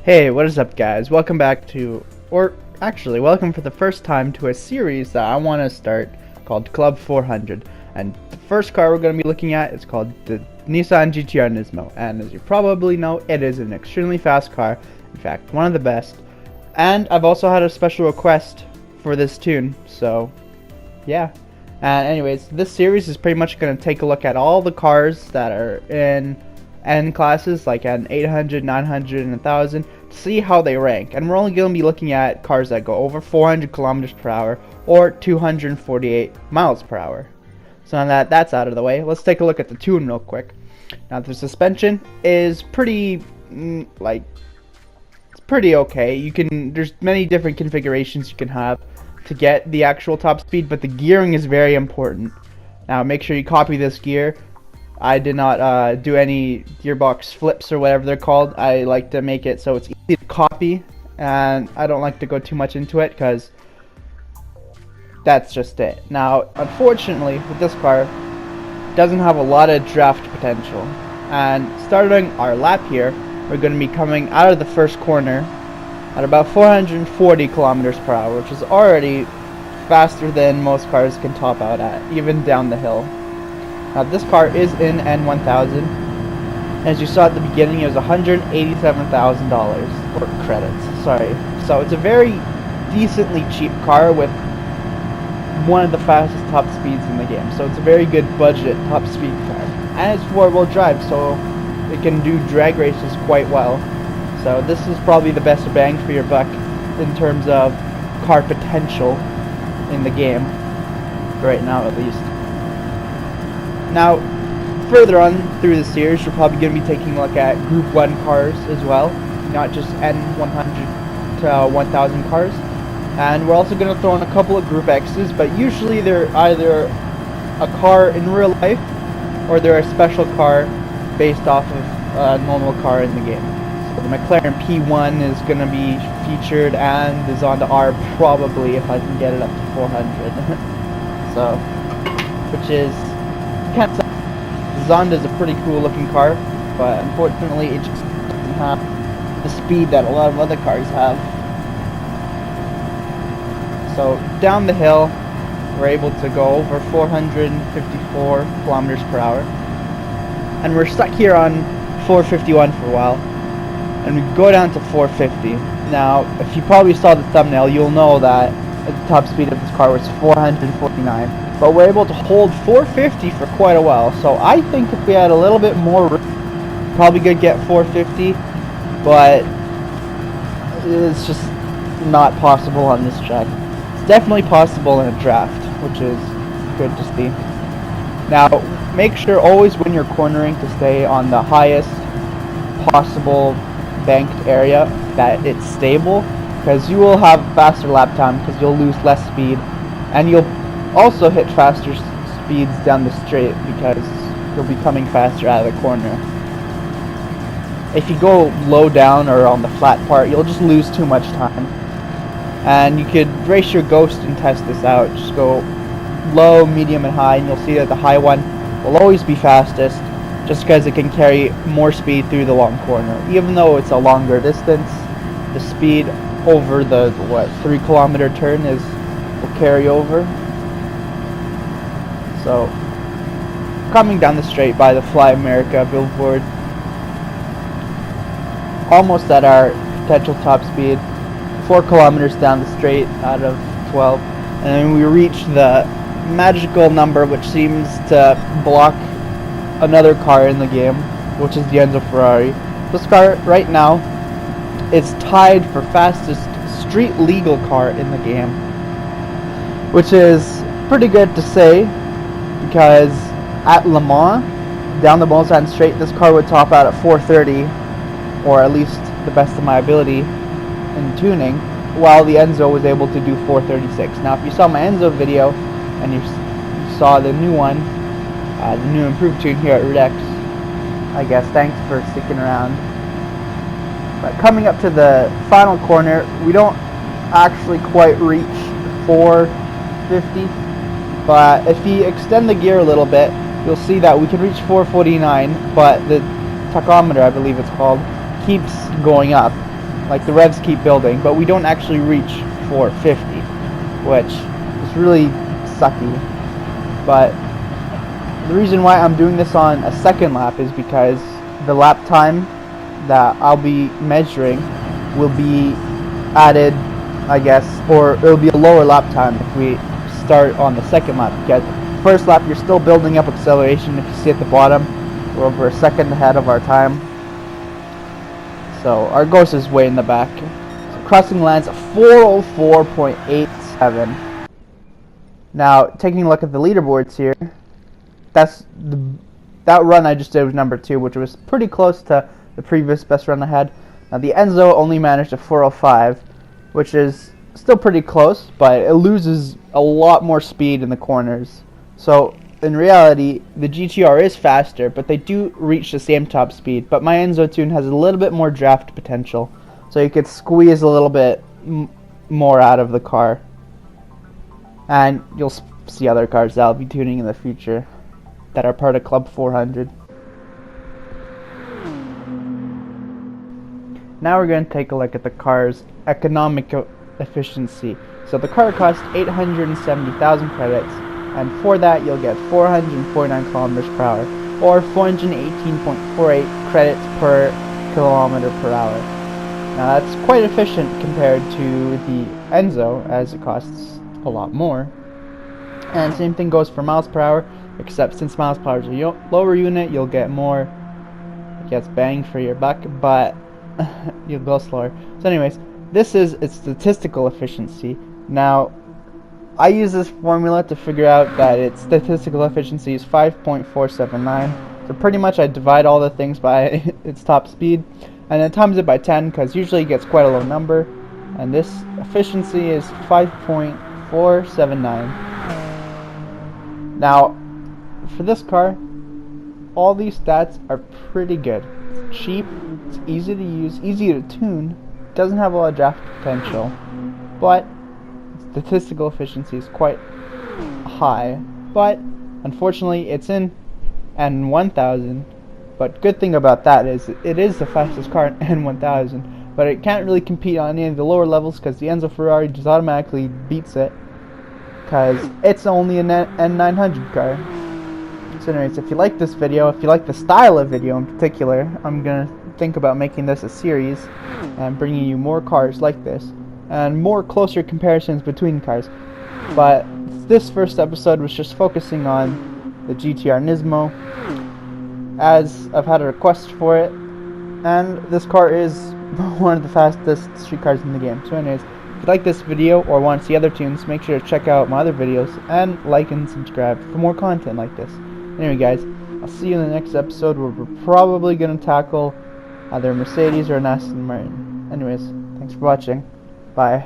Hey, what is up guys? Welcome back to, or actually welcome for the first time to a series that I want to start called Club 400. And the first car we're going to be looking at is called the Nissan GTR Nismo. And as you probably know, it is an extremely fast car. In fact, one of the best. And I've also had a special request for this tune, so yeah. And anyways, this series is pretty much going to take a look at all the cars that are in N classes, like an 800, 900, and 1000, to see how they rank. And we're only going to be looking at cars that go over 400 kilometers per hour or 248 miles per hour. So now that that's out of the way, let's take a look at the tune real quick. Now the suspension is pretty, it's pretty okay. There's many different configurations you can have to get the actual top speed, but the gearing is very important. Now make sure you copy this gear. I did not do any gearbox flips or whatever they're called. I like to make it so it's easy to copy, and I don't like to go too much into it because that's just it. Now, unfortunately, with this car, it doesn't have a lot of draft potential. And starting our lap here, we're going to be coming out of the first corner at about 440 kilometers per hour, which is already faster than most cars can top out at, even down the hill. Now this car is in N1000. As you saw at the beginning, it was $187,000 or credits. Sorry. So it's a very decently cheap car with one of the fastest top speeds in the game. So it's a very good budget top speed car, and it's four-wheel drive, so it can do drag races quite well. So this is probably the best bang for your buck in terms of car potential in the game, right now at least. Now, further on through the series, we're probably going to be taking a look at Group 1 cars as well, not just N100 to 1000 cars. And we're also going to throw in a couple of Group X's, but usually they're either a car in real life, or they're a special car based off of a normal car in the game. So the McLaren P1 is going to be featured, and the Zonda R probably, if I can get it up to 400. So, which is kind of, Zonda is a pretty cool looking car, but unfortunately it just doesn't have the speed that a lot of other cars have. So down the hill we're able to go over 454 kilometers per hour, and we're stuck here on 451 for a while, and we go down to 450. Now if you probably saw the thumbnail, you'll know that the top speed of this car was 449. But we're able to hold 450 for quite a while. So I think if we had a little bit more, probably could get 450, but it's just not possible on this track. It's definitely possible in a draft, which is good to see. Now, make sure always when you're cornering to stay on the highest possible banked area that it's stable, because you will have faster lap time because you'll lose less speed, and you'll also hit faster speeds down the straight because you'll be coming faster out of the corner. If you go low down or on the flat part, you'll just lose too much time. And you could race your Ghost and test this out. Just go low, medium, and high, and you'll see that the high one will always be fastest, just because it can carry more speed through the long corner. Even though it's a longer distance, the speed over the 3 kilometer turn will carry over. So, coming down the straight by the Fly America billboard, almost at our potential top speed, 4 kilometers down the straight out of 12, and then we reach the magical number which seems to block another car in the game, which is the Enzo Ferrari. This car right now is tied for fastest street legal car in the game, which is pretty good to say, because at Le Mans, down the Mulsanne straight, this car would top out at 430, or at least the best of my ability in tuning, while the Enzo was able to do 436. Now if you saw my Enzo video, and you saw the new one, the new improved tune here at Redex, I guess thanks for sticking around. But coming up to the final corner, we don't actually quite reach 450, but if you extend the gear a little bit, you'll see that we can reach 449, but the tachometer, I believe it's called, keeps going up. Like, the revs keep building, but we don't actually reach 450, which is really sucky. But the reason why I'm doing this on a second lap is because the lap time that I'll be measuring will be added, I guess, or it'll be a lower lap time if we start on the second lap, because first lap you're still building up acceleration. If you see at the bottom, we're over a second ahead of our time. So our ghost is way in the back. So crossing lands 404.87. Now, taking a look at the leaderboards here, that run I just did was number 2, which was pretty close to the previous best run I had. Now the Enzo only managed a 405, which is still pretty close, but it loses a lot more speed in the corners. So in reality, the GTR is faster, but they do reach the same top speed. But my Enzo tune has a little bit more draft potential, so you could squeeze a little bit more out of the car. And you'll see other cars that I'll be tuning in the future that are part of Club 400. Now we're going to take a look at the car's economic efficiency. So the car costs 870,000 credits, and for that you'll get 449 kilometers per hour, or 418.48 credits per kilometer per hour. Now that's quite efficient compared to the Enzo, as it costs a lot more. And same thing goes for miles per hour, except since miles per hour is a lower unit, you'll get more, I guess, bang for your buck, but you'll go slower. So anyways, this is its statistical efficiency. Now, I use this formula to figure out that its statistical efficiency is 5.479. So pretty much I divide all the things by its top speed, and then times it by 10, because usually it gets quite a low number. And this efficiency is 5.479. Now, for this car, all these stats are pretty good. It's cheap, it's easy to use, easy to tune, doesn't have a lot of draft potential, but statistical efficiency is quite high. But unfortunately, it's in N1000. But good thing about that is it is the fastest car in N1000, but it can't really compete on any of the lower levels because the Enzo Ferrari just automatically beats it, because it's only an N900 car. So anyways, if you like this video, if you like the style of video in particular, I'm gonna think about making this a series and bringing you more cars like this and more closer comparisons between cars. But this first episode was just focusing on the GTR Nismo, as I've had a request for it, and this car is one of the fastest street cars in the game. So anyways, if you like this video or want to see other tunes, make sure to check out my other videos and like and subscribe for more content like this. Anyway guys, I'll see you in the next episode where we're probably going to tackle either Mercedes or an Aston Martin. Anyways, thanks for watching. Bye.